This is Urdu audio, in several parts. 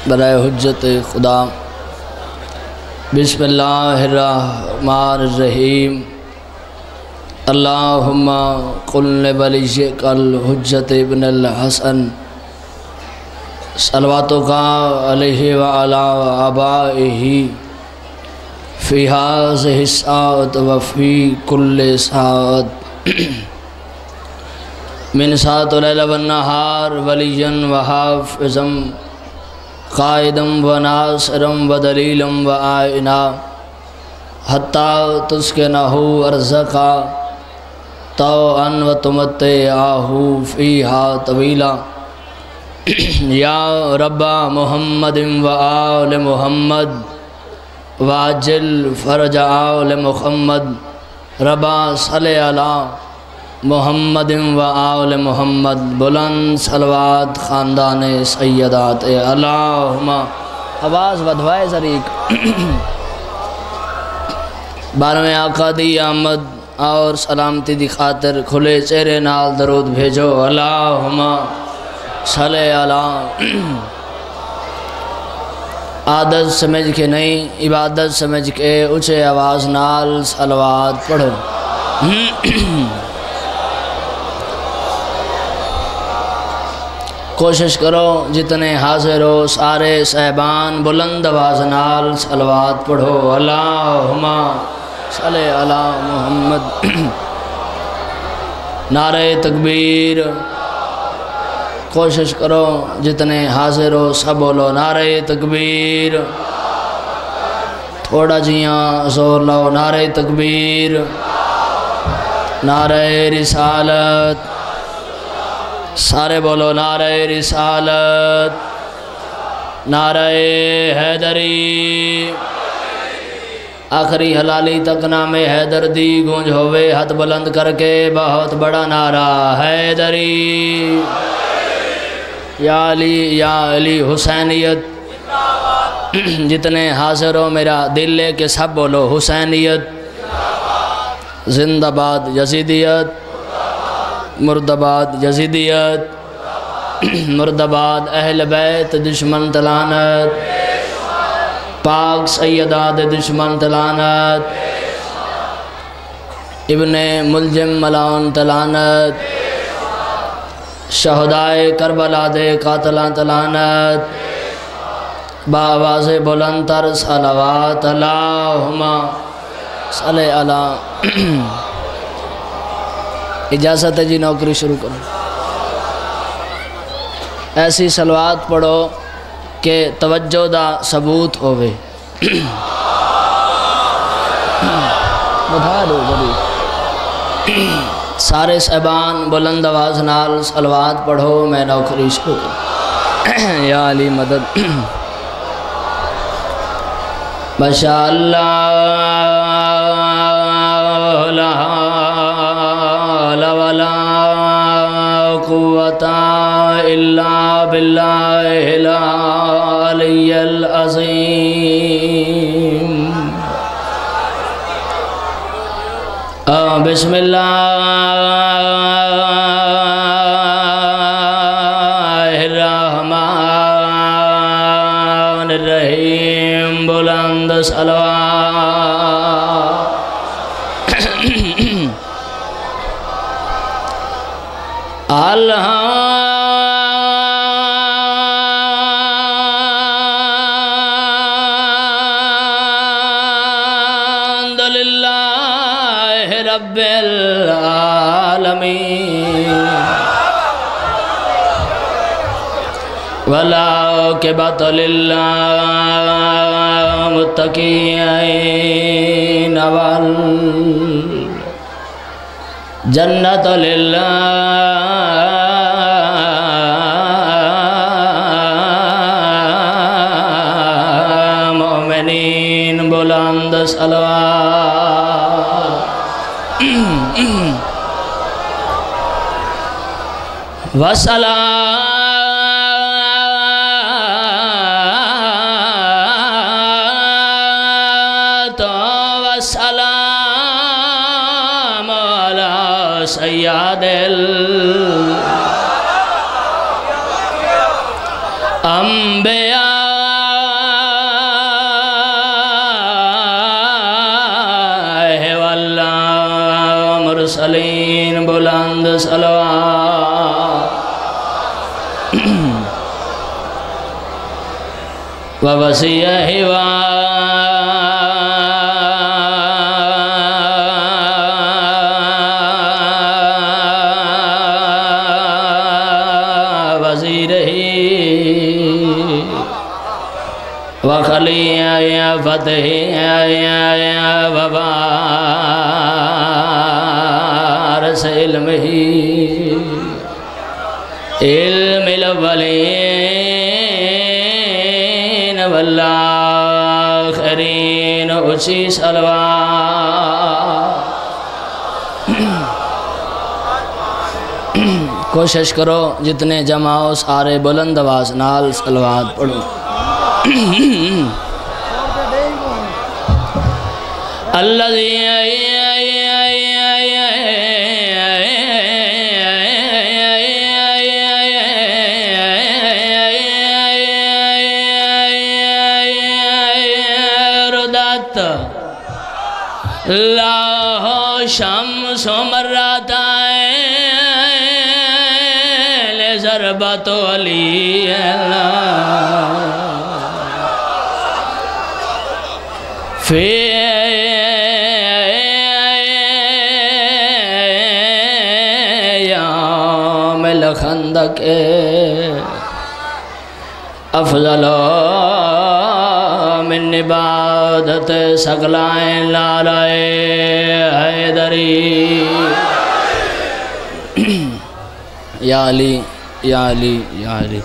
برائے حجت خدا بسم اللہ الرحمن الرحیم اللہم قل لولیک الحجت ابن الحسن صلواتک علیہ وعلا آبائہ فی ہذہ الساعۃ وفی کل ساعۃ من ساعت اللیل والنہار ولیًا وحافظا قائدا وناصرا ودلیلا وعائنا حتی تسکنہ ارزقا طوعا وتمتعہ فیہا طویلا یا رب محمد وآل محمد واجل فرج آل محمد ربا صلی علی محمد و آل محمد بلند صلوات خاندان سیدات اللہم آواز بدوائے ذریق بارہویں آقا دی آمد اور سلامتی دی خاطر کھلے چہرے نال درود بھیجو اللہم صلی علی عادت سمجھ کے نہیں عبادت سمجھ کے اونچے آواز نال صلوات پڑھو کوشش کرو جتنے حاضر ہو سارے صاحبان بلند آواز نال صلوات پڑھو اللہم صلی علی محمد نعرہ تکبیر کوشش کرو جتنے حاضر ہو سب بولو نعرہ تکبیر تھوڑا جیاں زور لاؤ نعرہ تکبیر نعرہ رسالت سارے بولو نعرہ رسالت نعرہ حیدری آخری حلالی تک نام حیدر دی گونج ہوئے ہاتھ بلند کر کے بہت بڑا نعرہ حیدری یا علی حسینیت جتنے حاضر ہو میرا دل لے کے سب بولو حسینیت زندہ باد یزیدیت مردباد یزیدیت مردباد اہل بیت دشمن تلانت پاک سیدات دشمن تلانت ابن ملجم ملعون تلانت شہدائے کربلا دے قاتلان تلانت بآواز بلند تر صلوات اللہم صلی علی اجازت ہے جی نوکری شروع کرو ایسی صلوات پڑھو کہ توجہ دا ثبوت ہوئے بتا دو جبھی سارے صاحبان بلند آواز نال صلوات پڑھو میں نوکری شروع کروں یا علی مدد ماشاء اللہ ولا قوة إلا بالله العلي العظيم بسم الله الرحمن الرحيم بلند صلوات الحمد للہ رب العالمین والعاقبۃ للمتقین والجنۃ للمؤمنین بلند صلوات والصلاة والسلام على سید انبیاء واللہ مرسلین بلند صلوات ووسیع وخلی فتح ووارث علمہ علم الاولین والآخرین اچھی صلوات کوشش کرو جتنے جمع ہو سارے بلند آواز نال صلوات پڑھو الذي ردت له شمس مرتين لضربة ولي في يوم الخندق افضل من عبادت سقلائیں لالائے حیدری یا علی یا علی یا علی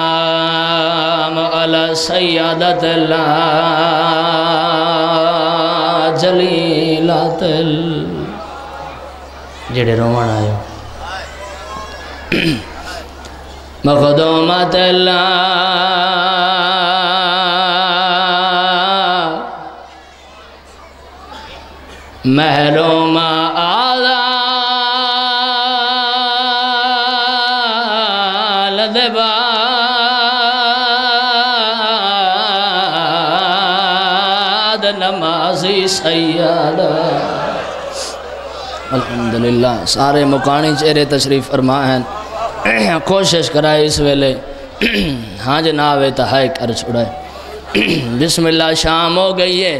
وسلام علی سیادت اللہ جلیلات جڑے روان آئے مخدومت اللہ محروم آذال دباد نمازی سیادہ الحمدللہ سارے مکانی چہرے تشریف فرما ہیں کوشش کرائے اس ویلے ہاں جناب تہائی کر چھوڑائے بسم اللہ شام ہو گئی ہے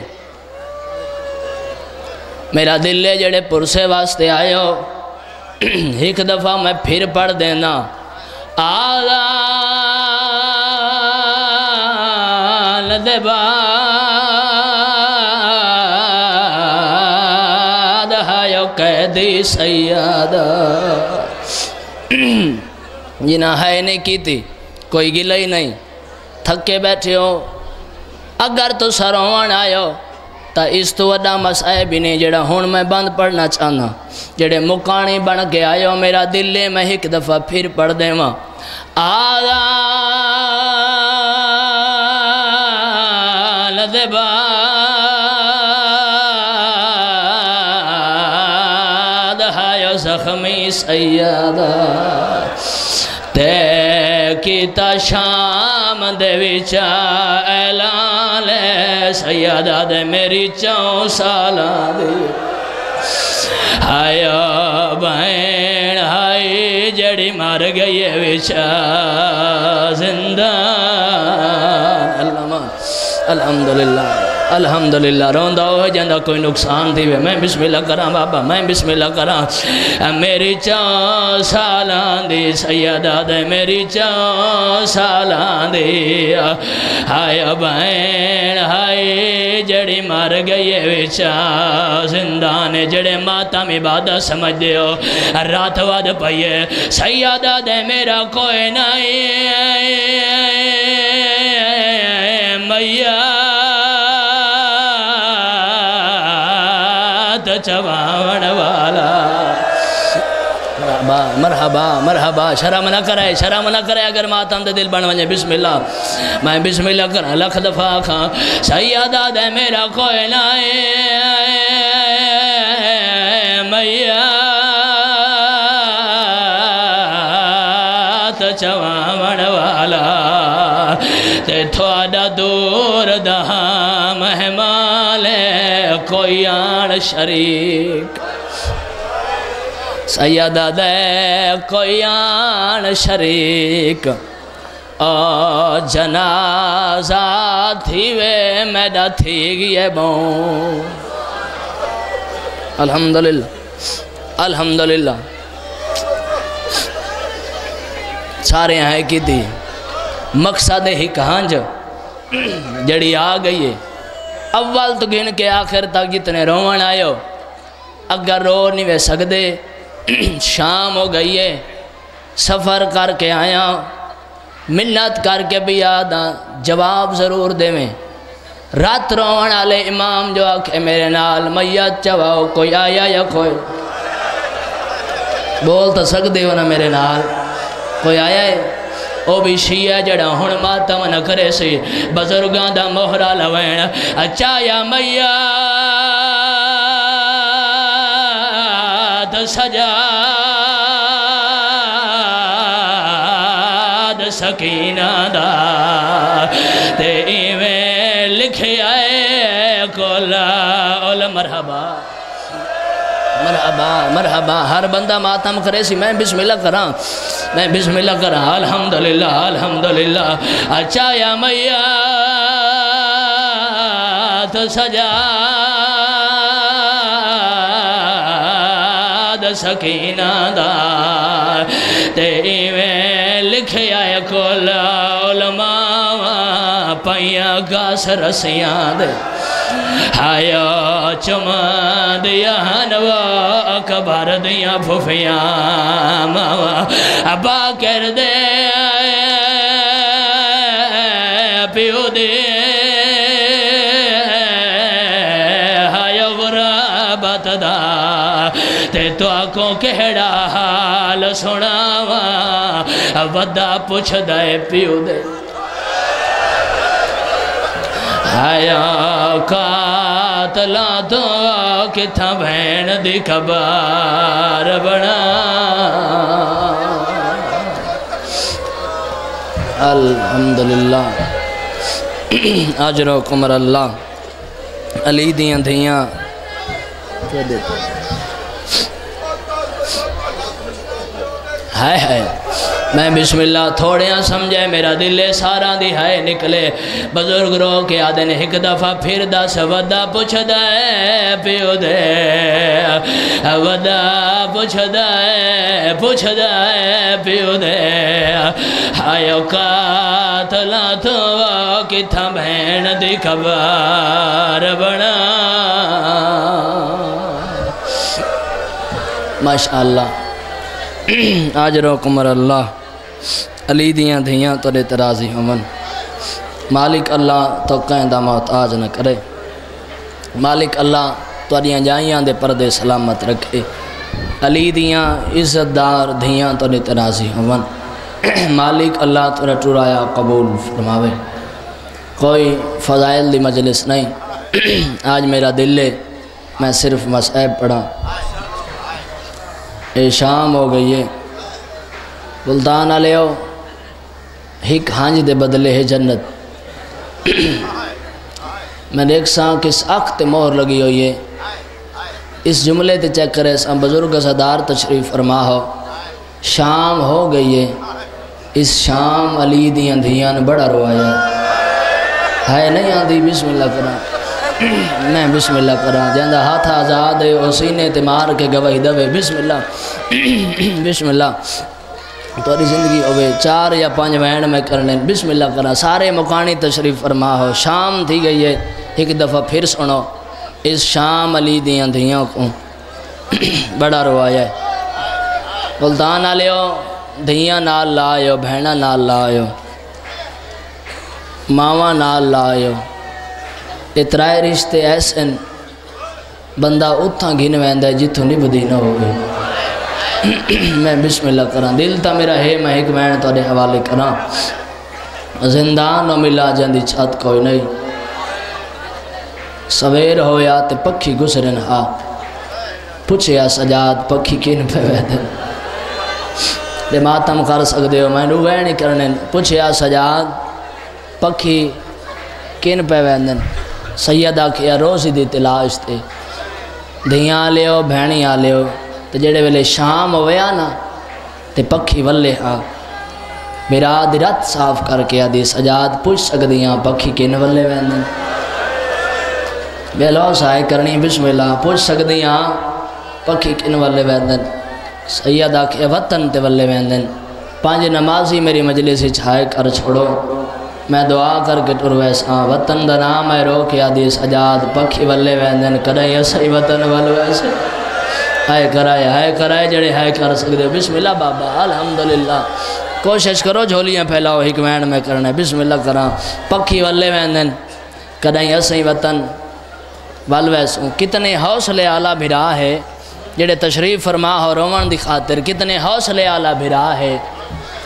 میرا دل لے جڑے پرسے واسطے آئے ہو ایک دفعہ میں پھر پڑھ دینا آذان دباد ہائیو قیدی سیادہ جنہ ہے نہیں کی تھی کوئی گلہ ہی نہیں تھکے بیٹھے ہو اگر تو سروان آئے ہو تا اس تو وڈا مسائب ہی نہیں جڑا ہون میں بند پڑھنا چاہنا جڑے مکانی بن کے آئے ہو میرا دل لے میں ایک دفعہ پھر پڑھ دے ماں آذان دباد ہائیو زخمی سیادہ تے کیتا شام دے وچا اعلان لے سیادہ دے میری 4 سالہ دے آیا بہن آئی جڑی مار گئی وچا زندان الحمدللہ الحمدللہ روندہ ہو جاندہ کوئی نقصان تھی میں بسم اللہ کراں بابا میں بسم اللہ کراں میری 4 سالان دی سیدہ دے میری 4 سالان دی آیا بہن آئی جڑی مار گئی وچا زندان جڑے ماتا میں عبادت سمجھ دے ہو رات واد پائیے سیدہ دے میرا کوئی نہیں میات چواون والا مرحبا مرحبا مرحبا شرم نہ کرے اگر ماتم دے دل بن وجے بسم اللہ میں بسم اللہ کرا لکھ دفعہ کھاں سیدہ دے میرا کوئی نائے میات چوامن والا تے تھوڑا دور دہاں مہمان کوئی آن شریک سیدہ دے کوئی آن شریک جنازہ تھی وے میڈا تھی گئے بون الحمدللہ الحمدللہ سارے ہیں کی تھی مقصد ہی کہانج جڑی آ گئی ہے اول تو گن کے آخر تک جتنے روان آئے ہو اگر رو نہیں وے سکدے شام ہو گئی ہے سفر کر کے آیا منت کر کے بھی آدھا جواب ضرور دے میں رات روان آلے امام جو آکھے میرے نال میت چواؤ کوئی آیا یا کوئی بول تو سکدے ہو نا میرے نال کوئی آیا ہے او بھی شیعہ جڑا ہن ماتم نہ کرے سی بزرگاں دا مہرہ لوین اچھا یا میات سجاد سکینہ دا تے ایویں لکھے آئے کولا اولا مرحبا مرحبا مرحبا ہر بندہ ماتم کرے سی میں بسم اللہ کراں الحمدللہ الحمدللہ اچھا یا میات سجاد سکینہ دا تے ایویں لکھے آئے کل علماء پائیاں گاس رسیاں دے ہایا چمان دیا ہنوا اکبر دیا پھوفیاں ماما ابا کر دے پیو دے ہایا غرابت دا تے تو آنکھوں کہڑا حال سناوا ودا پوچھ دے پیو دے آیا قاتلہ تو کتھا بہن دی کبار بنا الحمدللہ اجر و کمر اللہ علی دیاں دھیاں ہائے میں بسم اللہ تھوڑیاں سمجھے میرا دل سارا دی ہائے نکلے بزرگ رو کے آدھے نے ایک دفعہ پھر دا سودا پوچھ دائے پیو دے ودا پوچھ دائے پیو دے ہائے قاتلہ تو کتھا بہن دی کبار بنا ماشاءاللہ آجر و کمر اللہ علی دیاں دھیاں تو دے ترازی ہمن مالک اللہ تو قیندہ موت آج نہ کرے مالک اللہ تو دیاں جائیاں دے پردے سلامت رکھے علی دیاں عزت دار دھیاں تو دے ترازی ہمن مالک اللہ تو رٹورایا قبول فرماوے کوئی فضائل دی مجلس نہیں آج میرا دل لے میں صرف مسائب پڑھا اے شام ہو گئی ہے بلدان آلے ہو ہک ہانج دے بدلے ہے جنت میں دیکھ ساں کس اخت مہر لگی ہوئی ہے اس جملے تے چیک کرے ساں بزرگ صدار تشریف فرما ہو شام ہو گئی ہے اس شام علی دیاں دھیاں بڑا روایا ہے نہیں آدھی بسم اللہ کرا میں بسم اللہ کرا جاندہ ہاتھ آزاد ہے او سینے تے مار کے گواہی دوے بسم اللہ بسم اللہ توری زندگی ہوئے 4 یا 5 وین میں کرنے بسم اللہ کرا سارے مکانی تشریف فرما ہو شام تھی گئی ہے ایک دفعہ پھر سنو اس شام علی دیاں دھیاں کو بڑا روایا ہے بلدان آلے ہو دھیاں نال لائیو بہنہ نال لائیو ماما نال لائیو اترائے رشتے ایسن بندہ اتھا گھن ویندہ ہے جتھو نہیں بدینہ ہو گئے میں بسم اللہ کراں دل تا میرا ہے میں ایک وین تو حوالے کراں زندان و ملا جاندی چھت کوئی نہیں سویر ہویا تے پکھی گزرن ہا پوچھیا سجاد پکھی کین پہ ویدن دے ماتم کر سکتے ہو میں روے نہیں کرنے پوچھیا سجاد پکھی کین پہ ویدن سیدہ کیا روزی دی تلاش تے دھیاں لے ہو بھینیاں لے ہو تے جڑے ویلے شام ہویا نا تے پکھی ولے ہا میرا دی رات صاف کر کے آدھی سجاد پوچھ سکدیاں پکھی کین ولے ویندن بیلو سائے کرنی بسم اللہ پوچھ سکدیاں پکھی کین ولے ویندن سیدہ کے وطن تے ولے ویندن پانچ نمازی میری مجلس چھائے کر چھوڑو میں دعا کر کے ٹر ویسا وطن دا نام ہے رو کے آدھی سجاد پکھی ولے ویندن کرائے اسی وطن ولے ویسے ہائے کرائے جڑے ہائے کر سکتے ہو بسم اللہ بابا الحمدللہ کوشش کرو جھولیاں پھیلاؤ ایک وین میں کرنا ہے بسم اللہ کراں پکھی ولے ویندن کدائیں اسی وطن ول ویسوں کتنے حوصلے آلہ بھرا ہے جڑے تشریف فرما ہو رومن دی خاطر کتنے حوصلے آلہ بھرا ہے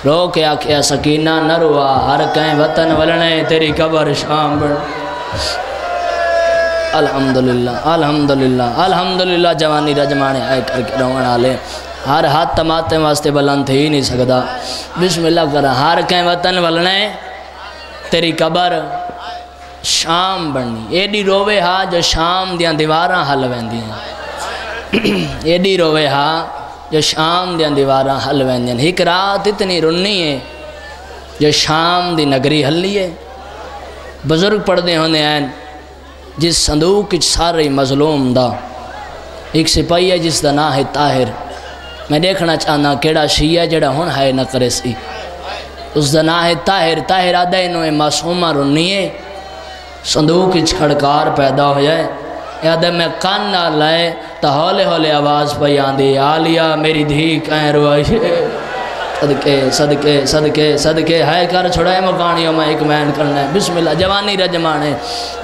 رو کے آکھیا سکینہ نہ روا ہر کہیں وطن ولنے تیری قبر شام بڑھ الحمدللہ الحمدللہ الحمدللہ جوانی رجمانے آئے کر کے رومن آلے ہر ہاتھ تماتے واسطے بلند تھے ہی نہیں سکتا بسم اللہ کرا ہر کہیں وطن ولنے تیری قبر شام بننی ایڈی روے ہاں جو شام دیاں دیواراں حل ویندی ہیں ایڈی روے ہاں جو شام دیاں دیواراں حل ویندی ہیں ایک رات اتنی رنی ہے جو شام دی نگری حلی ہے بزرگ پڑھنے ہونے ہیں جس صندوق سارے مظلوم دا ایک سپاہی ہے جس دا نام ہے طاہر میں دیکھنا چاہنا کیڑا شیعہ جڑا ہون ہے نہ کرے سی اس دا نام ہے طاہر آدھا انہوں معصومہ رنی ہے صندوق کھڑکار پیدا ہو جائے یادہ میں کان نہ لائے تا ہولے ہولے آواز پہ آندھی عالیہ میری دھی کہیں روائی صدقے صدقے صدقے صدقے ہائے کر چھوڑائے مکانیوں میں ایک مین کرنا ہے بسم اللہ جوانی رجمانے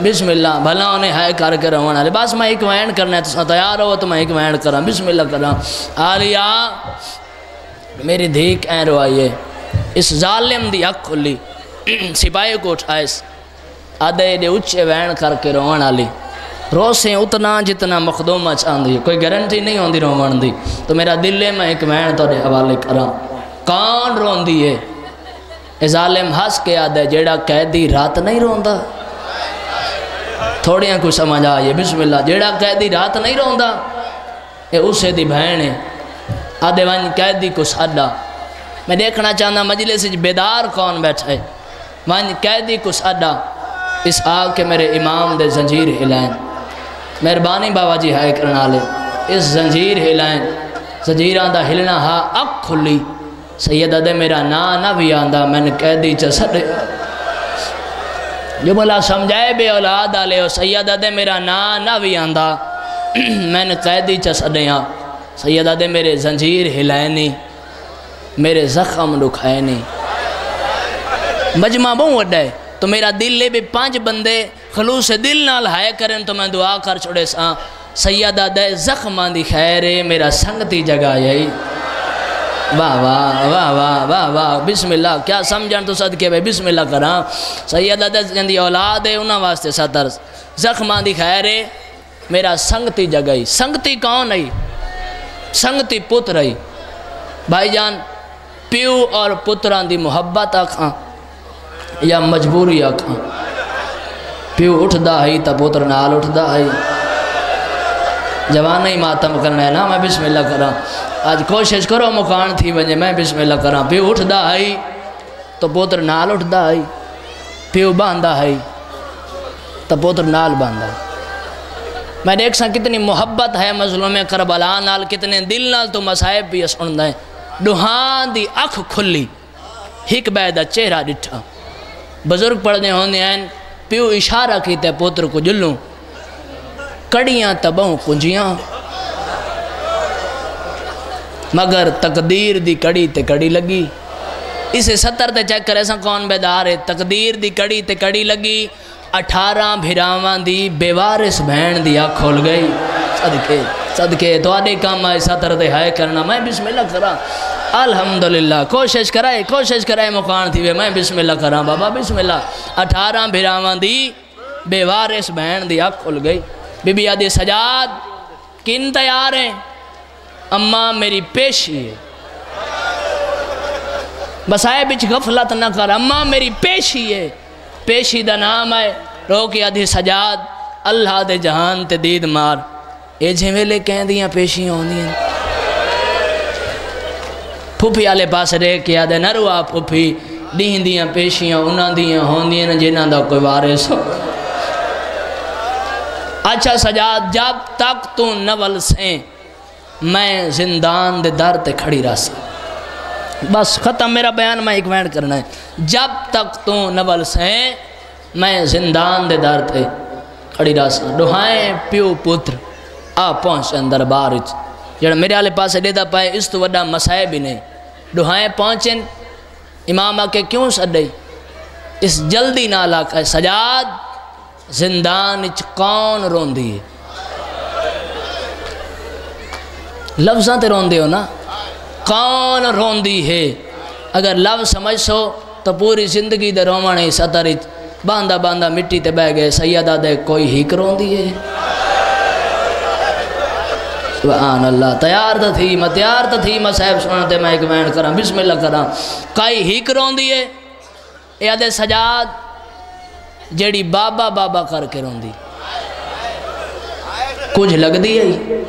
بسم اللہ بھلا انہیں ہائے کر کے رہونا ہے بس میں ایک مین کرنا ہے تو تیار ہو تو میں ایک مین کراں بسم اللہ کراں عالیہ میری دھی کہیں روائی ہے اس ظالم دی اک کھلی سپاہی کو اٹھائے آدھے دے اچھے وین کر کے رونا لی روسیں اتنا جتنا مخدومہ چاندی کوئی گارنٹی نہیں ہوندی رومن دی تو میرا دل ہے میں ایک وین تو دے حوالے کراں کان رون دیئے اے ظالم ہس کے آدھے جیڑا قیدی رات نہیں روندا تھوڑیاں کو سمجھ آئیے بسم اللہ جیڑا قیدی رات نہیں روندا اے اسے دی بہنے آدھے وان قیدی کو ساڈا میں دیکھنا چاہنا مجلس بیدار کون بیٹھا ہے وان قیدی کو ساڈا اس آگ کے میرے امام دے زنجیر ہلائیں مہربانی بابا جی ہائے کرنا لے اس زنجیر ہلائیں زنجیران دا ہلنا ہا اک کھلی سیدہ دے میرا نہ بھی آندہ میں نے قیدی چسڑے جو بھلا سمجھائے بے اولاد آلے ہو سیدہ دے میرا نہ بھی آندہ میں نے قیدی چسڑے ہاں سیدہ دے میرے زنجیر ہلائیں نہیں میرے زخم رکھائے نہیں مجمع بہوں وڈا ہے تو میرا دل لے بھی 5 بندے خلوص دل نال ہائے کریں تو میں دعا کر چھوڑے ساں سیدہ دے زخمان دی خیرے میرا سنگتی جگہ یہی واہ واہ واہ واہ واہ واہ بسم اللہ کیا سمجھن تو صدقے بھائی بسم اللہ کراں سیدہ دے جندی اولاد ہے انہاں واسطے ستر زخمان دی خیرے میرا سنگتی جگہ ہی سنگتی کون ہے سنگتی پتر ہے بھائی جان پیو اور پتران دی محبت آکھاں یا مجبوری آکھاں پیو اٹھ دا ہے تا پتر نال اٹھ دا ہے جوانا ہی ماتم کرنا ہے نا میں بسم اللہ کراں آج کوشش کرو مکان تھی بنجے میں بسم اللہ کراں پیو اٹھ دا ہے تو پتر نال اٹھ دا ہے پیو باندھا ہے تو پتر نال باندھا ہے میں دیکھ ساں کتنی محبت ہے مظلوم کربلا نال کتنے دل نال تو مسائب بھی سن دیں ڈوہان دی اکھ کھلی ہک بیدہ چہرہ ڈٹھا بزرگ پڑھنے ہونے ہیں پیو اشارہ کیتے پوتر کو جلوں کڑیاں تبہوں کنجیاں مگر تقدیر دی کڑی تے کڑی لگی اسے 70 تے چیک کرے ساں کون بیدار ہے تقدیر دی کڑی تے کڑی لگی 18 بھراواں دی بیوارس بہن دیا کھول گئی صدقے صدقے تو آدھے کام آئے ساتر دے ہائے کرنا میں بسم اللہ کرا الحمدللہ کوشش کرائے مکان تھی وے میں بسم اللہ کرا بابا بسم اللہ 18 بھراواں دی بے وارث بہن دی آنکھ کھل گئی بی بی آدھی سجاد کن تیار ہیں اماں میری پیشی ہے بس آئے بچ غفلت نہ کر اماں میری پیشی ہے پیشی دا نام ہے رو کی آدھی سجاد اللہ دے جہان تے دید مار اے جھویلے کہیں دیاں پیشیاں ہوندی ہیں پھوپھی آلے پاس رہ کے آدھے نہ روا پھوپھی دین دیاں پیشیاں انہاں دیاں ہوندی ہیں جنہاں دا کوئی وارث ہو اچھا سجاد جب تک تو نول سیں میں زندان دے در تے کھڑی رہا بس ختم میرا بیان میں ایک وینڈ کرنا ہے جب تک تو نول سیں میں زندان دے در تے کھڑی رہا دہائیں پیو پتر آ پہنچ اندر بارج جڑا میرے آلے پاس دے دا پائے اس تو وڈا مسائب بھی نہیں دہائیں پہنچیں امام آکے کیوں سڈے اس جلدی نہ علاقہ ہے سجاد زندان اچ کون رون دی لفظاں تے رون دی ہو نا کون رون دی ہے اگر لفظ سمجھ سو تو پوری زندگی دے رومانے سطر اچ باندھا باندھا مٹی تے بہ گئے سیدہ دے کوئی ہیک رون دی ہے سبحان اللہ تیار تا تھی میں صاحب سنتے میں ایک وینڈ کراں بسم اللہ کراں کئی ہیک رون دی ہے یادے سجاد جیڑی بابا بابا کر کے رون دی کچھ لگ دی ہے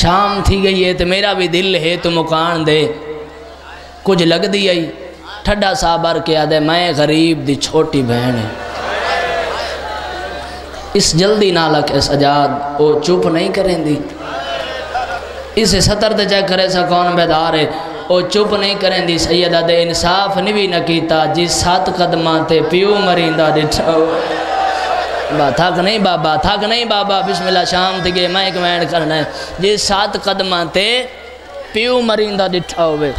شام تھی گئی ہے تو میرا بھی دل ہے تو مکان دے کچھ لگ دی ہے ٹھڈا صابر کے آدھے میں غریب دی چھوٹی بہن ہے اس جلدی نہ لکھے سجاد وہ چپ نہیں کریں دی اسے سطر دے چاہ کرے سا کون بیدار ہے وہ چپ نہیں کریں دی سیدہ دے انصاف نہیں نہ کیتا جس 7 قدمان تے پیو مریندہ ڈٹھا ہوئے تھک نہیں بابا بسم اللہ شام تھی گئے میں ایک وینڈ کرنا ہے جس 7 قدمان تے پیو مریندہ ڈٹھا ہوئے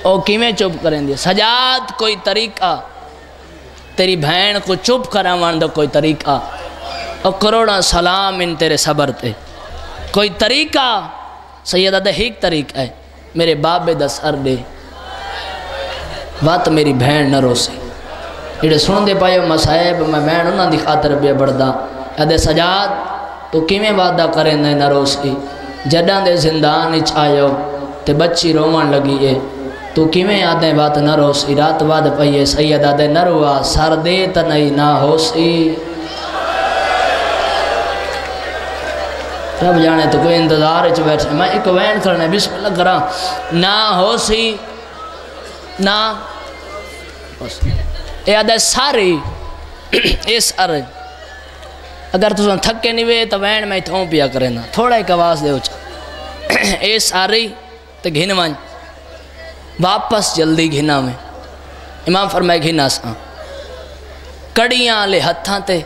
او کیمیں چپ کریں دی سجاد کوئی طریقہ تیری بہن کو چپ کراوان دو کوئی طریقہ اور کروڑا سلام ان تیرے صبر تے کوئی طریقہ سیدہ دے ہیک طریقہ ہے میرے بابے دا سر دے بات میری بہن نہ روسی جڑے سن دے پائے مسائب میں بہن انہاں دی خاطر بے بڑھدا ادے سجاد تو کیویں وعدہ کریں نہ روسی جڈاں دے زندان وچ آیو تے بچی روون لگی ہے تو کیویں آدھے بات نہ روسی رات بعد پئیے سیدہ دے نہ روا سر دے تے نہیں نہ ہوسی رب جانے تو کوئی انتظار ہے بیٹھے میں ایک وین کرنے بسم اللہ کرا نہ ہو سی نہ اے آدھے ساری اے سارے اگر تو تھکے نہیں ہوئے تو وین میں تھوں پیا کرے نا تھوڑا ایک آواز دے اچھا اے ساری تو گھن مان واپس جلدی گھنا میں امام فرمائے گھنا سا کڑیاں لے ہتھاں تے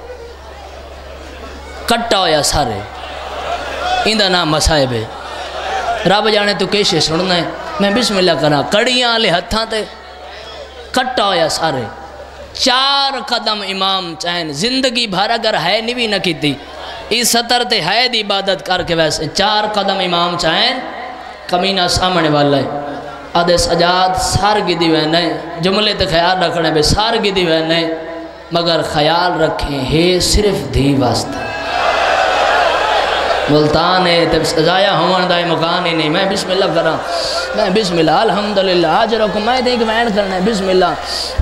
کٹا ہویا سارے اندہ نام مسائب ہے رب جانے تو کیسے سننا ہے میں بسم اللہ کرنا کڑیاں لے ہتھاں تے کٹا ہویا سارے 4 قدم امام چاہیں زندگی بھر اگر ہے نہیں بھی نہ کی تھی اس سطر تے ہے دی عبادت کر کے ویسے 4 قدم امام چاہیں کمینہ سامنے والا ہے آدھے سجاد سار گی وینے جملے تے خیال رکھنے بے سار گی وینے مگر خیال رکھیں ہے صرف دھی واسطہ ملتان ہے تب سزایا ہوان دائے مکان ہی نہیں میں بسم اللہ کرا میں بسم اللہ الحمدللہ آج رکھوں میں تھے ایک وین کرنا ہے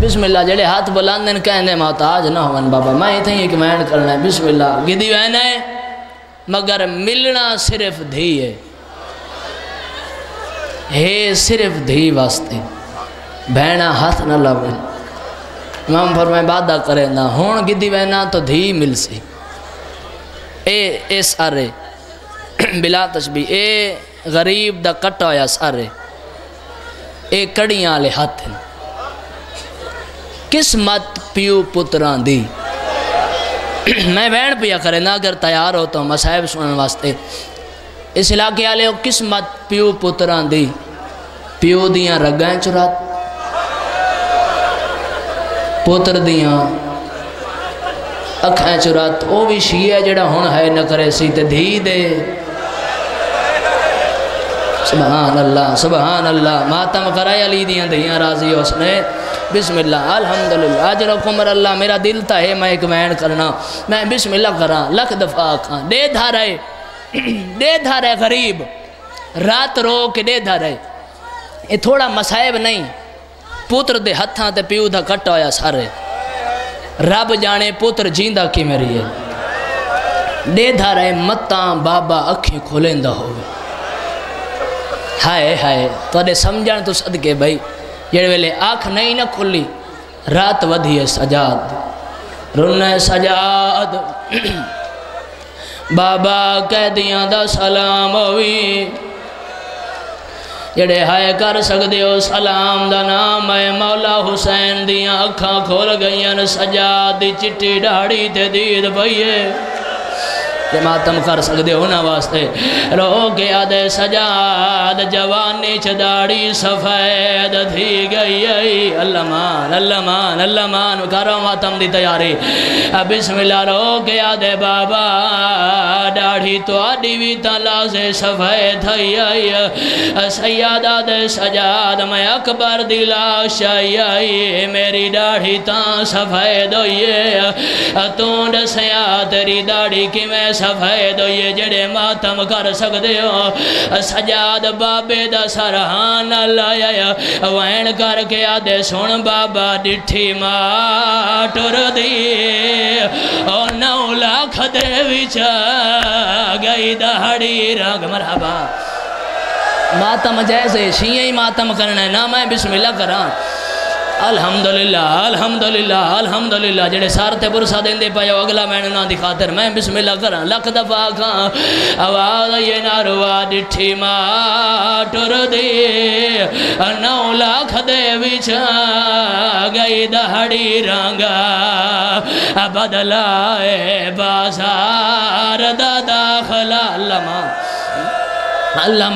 بسم اللہ جڑے ہاتھ بلاندن کہنے محتاج نہ ہوان بابا میں تھے ایک وین کرنا ہے بسم اللہ گدی وین ہے مگر ملنا صرف دھی ہے صرف دھی واسطے بہنا ہاتھ نہ لوے امام فرمائے بادہ کرے نہ ہون گدی وینا تو دھی مل سی اے سارے بلا تشبیح اے غریب دا کٹا ہویا سارے اے کڑیاں لے ہاتھ ہیں قسمت پیو پتران دی میں وین پیا کرے نا اگر تیار ہو تو مسائب سنن واسطے اس علاقے آلے ہو قسمت پیو پتران دی پیو دیاں رگائیں چرات پتر دیاں اکھائیں چرات او بھی شیعہ جڑا ہون ہے نہ کرے سی تے دھی دے سبحان اللہ سبحان اللہ ماتم کرائے علی دیاں دیاں راضی اس نے بسم اللہ الحمدللہ آج رکمر اللہ میرا دل تا ہے میں ایک وین کرنا میں بسم اللہ کراں لکھ دفعہ کھاں دے دھارے غریب رات رو کے دے دھارے یہ تھوڑا مسائب نہیں پوتر دے ہتھاں تے پیو دا کٹ ہویا سارے رب جانے پوتر جیندہ کی میری ہے دے دھارے متاں بابا اکھیں کھولیں دا ہوئے ہائے ہائے تو دے سمجھان تو صدقے بھائی جڑے ویلے آنکھ نہیں نہ کھلی رات ودھی ہے سجاد رن سجاد بابا کہہ دیاں دا سلام ہوئی جڑے ہائے کر سکتے ہو سلام دا نام ہے مولا حسین دیاں اکھاں کھول گئیاں سجاد دی چٹی ڈاڑی تے دید بھئیے کہ ماتم کر سکتے ہو نا واسطے رو کے آدھے سجاد جوانی چداڑی سفید تھی گئی اللہ مان کرو ماتم دی تیاری بسم اللہ رو کے آدھے بابا ڈاڑھی تو آڈی بھی تلا سے سفید تھی آئی سیاد آدھے سجاد میں اکبر دی لاش آئی میری ڈاڑھی تاں سفید ہوئی تونڈ سیا تیری ڈاڑھی کی میں سفید ہوئے جڑے ماتم کر سکتے ہو سجاد بابے دا سرحان لایا وین کر کے آدھے سن بابا ڈٹھی ماٹر دی او 9 لاکھ دے وچا گئی دہڑی رنگ مرحبا ماتم جیسے شیئیں ماتم کرنا ہے نا میں بسم اللہ کران الحمدللہ الحمدللہ الحمدللہ جڑے سارتے پرسا دیں دے پایا اگلا میں نا دی خاطر میں بسم اللہ کران لکھ دفعہ کھاں آواز یہ ناروا ڈٹھی ماٹر دی 9 لاکھ دے وچا گئی دہڑی رنگا بدلائے بازار دا داخلہ اللہ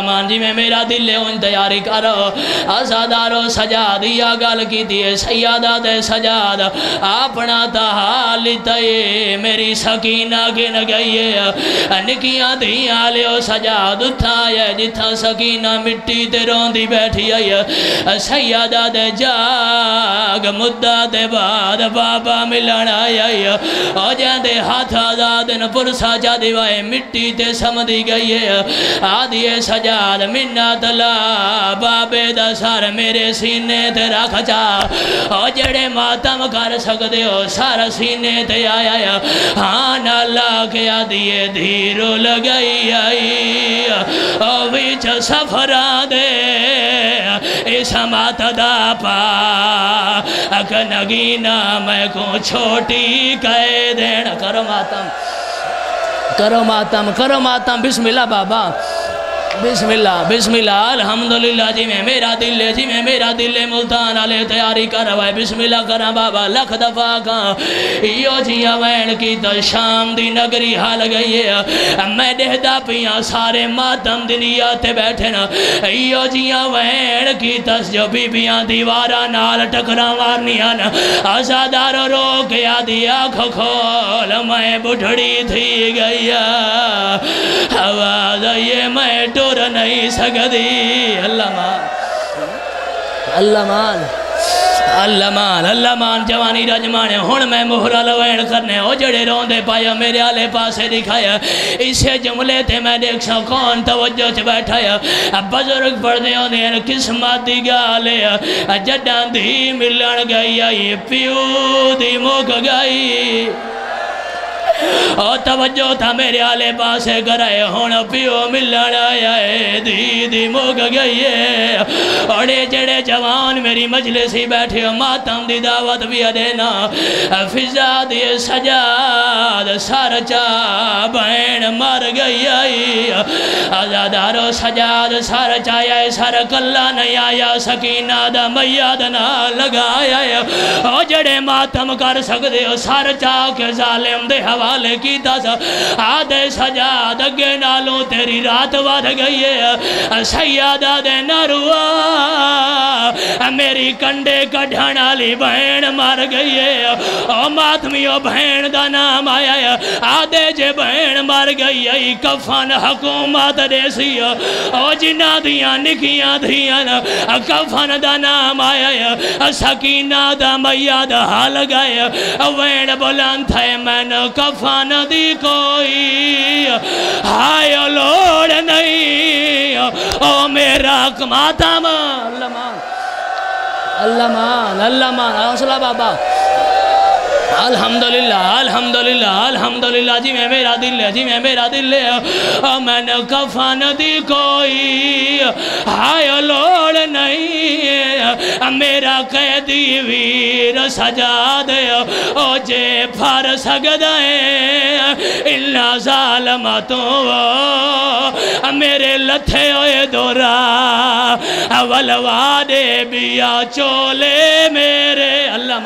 مان جی میں میرا دل ہے ان تیاری کرو آزادارو سجاد یا گل کی دیئے سیادہ دے سجاد اپنا تحال تے میری سکینہ گن گئی ہے نکیاں دیاں لیو سجاد اٹھائے جتھا سکینہ مٹی تے روندی بیٹھی ہے سیادہ دے جاگ مدہ دے بعد بابا ملن آئی ہے او جاندے ہاتھ آزادن پرسا جا دیوائے مٹی تے سمدھی گئی ہے آدھیے سجاد منت لا بابے دا سار میرے سینے تے رکھ جا او جڑے ماتم کر سکتے ہو سارا سینے تے آیا ہاں اللہ کے آدھیے دھیرو لگئی آئی او ویچ سفرہ دے اس مات دا پا اکنگینا میں کو چھوٹی کہے دین کرو ماتم بسم اللہ بابا بسم اللہ الحمدللہ جی میں میرا دل ہے ملتان آلے تیاری کروائے بسم اللہ کرا بابا لکھ دفعہ کھاں یو جی وین کی تو شام دی نگری حال گئی ہے میں دہدہ پیاں سارے ماتم دنیا تے بیٹھے نا یو جی وین کی تس جو بی بیاں دیوارا نال ٹکرا مارنیاں نا آزادارو رو کے آدھی آنکھ کھول میں بڑھڑی تھی گئی آواز یہ میں ٹور نہیں سکتی اللہ مان جوانی رجمانے ہون میں مہرہ لوین کرنے ہو جڑے رون دے پایا میرے آلے پاسے دکھایا اسے جملے تھے میں دیکھ سا کون توجہ چھ بیٹھایا بزرگ پڑھنے ہونے قسمت دی گالے جڈان دی ملن گئی یہ پیو دی موک گئی اور توجہ تھا میرے آلے پاسے کرائے ہونا پیو ملن آیا ہے دی موگ گئی ہے اور جڑے جوان میری مجلسی بیٹھے ماتم دی دعوت بھی دینا فضا دی سجاد سارچا بین مر گئی آئی آزادارو سجاد سارچا آیا سار کلہ نہیں آیا سکینہ دا میاد نہ لگایا اور جڑے ماتم کر سکتے ہو سارچا کے ظالم دے ہوا حوالے کی دس آدھے سجاد اگے نالوں تیری رات ود گئی ہے سیادہ دے نروا میری کنڈے کڈھن والی بہن مر گئی ہے او ماتمیو بہن دا نام آیا ہے آدھے جے بہن مر گئی ہے کفن حکومت دے سی او جنہ دیاں نکیاں دھیاں کفن دا نام آیا ہے سکینہ دا میاد حال گئے وین بلند تھے میں نے کفن دی کوئی ہائے لوڑ نہیں او میرا ماتم اللہ مان حوصلہ بابا الحمدللہ الحمدللہ الحمدللہ جی میں میرا دل ہے جی میں میرا دل ہے میں نے کفن دی کوئی ہائے لوڑ نہیں میرا قیدی ویر سجاد او جے پھر سگدائیں اللہ ظالمتوں میرے لتھے ہوئے دورا ولوادے بیا چولے میرے اللہ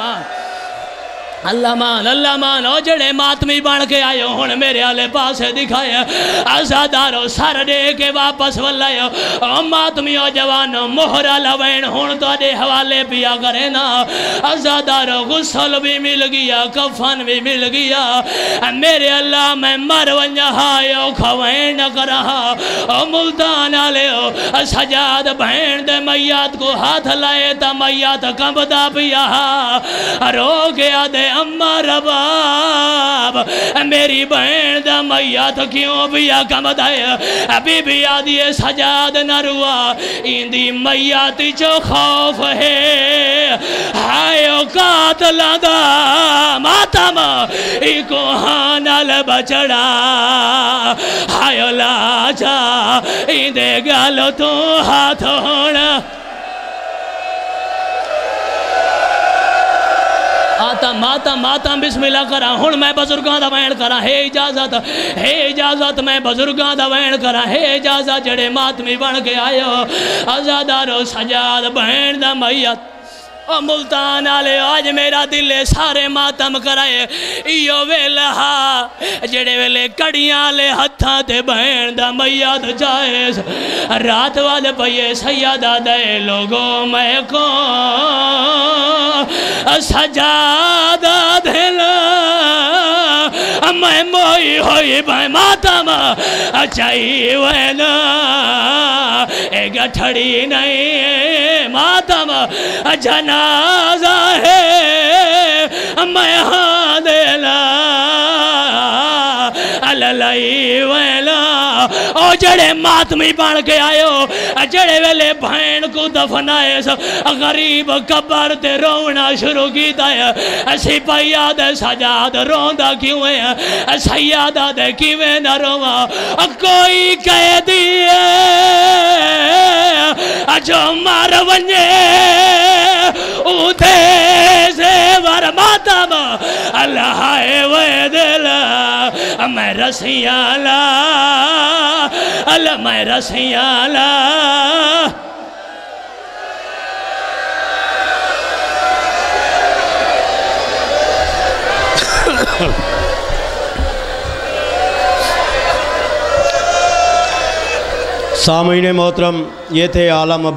مان او جڑے ماتمی بن کے آئے ہون میرے آلے پاسے دکھائے ازادارو سر دے کے واپس واللائے او ماتمی او جوانو مہرہ لوین ہون تو دے حوالے پیا کرے نا ازادارو غسل بھی مل گیا کفن بھی مل گیا میرے اللہ میں مر ونجا ہائے او کھوین کرہا او ملتان آلے او سجاد بہن دے میات کو ہاتھ لائے تا میات کمبدا پیا رو گیا دے اماں رباب میری بہن دا میات کیوں بیا کم دائے بی بی آدھی سجاد نروا اندی میاتی جو خوف ہے ہائے قاتل دا ماتم ایکو ہانال بچڑا ہائے لاجا اندے گالو تو ہاتھ ہونا ماتم بسم اللہ کرا ہون میں بزرگاں دا وین کرا ہے اجازت میں بزرگاں دا وین کرا ہے اجازت جڑے ماتمی بن کے آئے ہو ازادارو سجاد بہن دا میت ملتان آلے آج میرا دل سارے ماتم کرائے ایو ویلہا جڑے ویلے کڑیاں لے ہتھاں تے بہن دا میاد جائز رات واد پئیے سیادہ دے لوگوں میں کو سجادہ دل میں موئی ہوئی بہن ماتم چاہی وینا ایک گھڑی نہیں ماتم جنازہ ہے میں ہاں دیلا اللہ ویلا او جڑے ماتمی بن کے آئے ہو جڑے ویلے بہن کو دفنائے غریب قبر تے رونا شروع کی دائے سپاہیہ دے سجاد روندہ کیوں ہے سیادہ دے کیویں نہ روا کوئی قیدی جو مار ونجے اوتے سے ور ماتم اللہ وے دل میں رسیاں لا اللہ میں رسیاں لا سامعین محترم یہ تھے عالم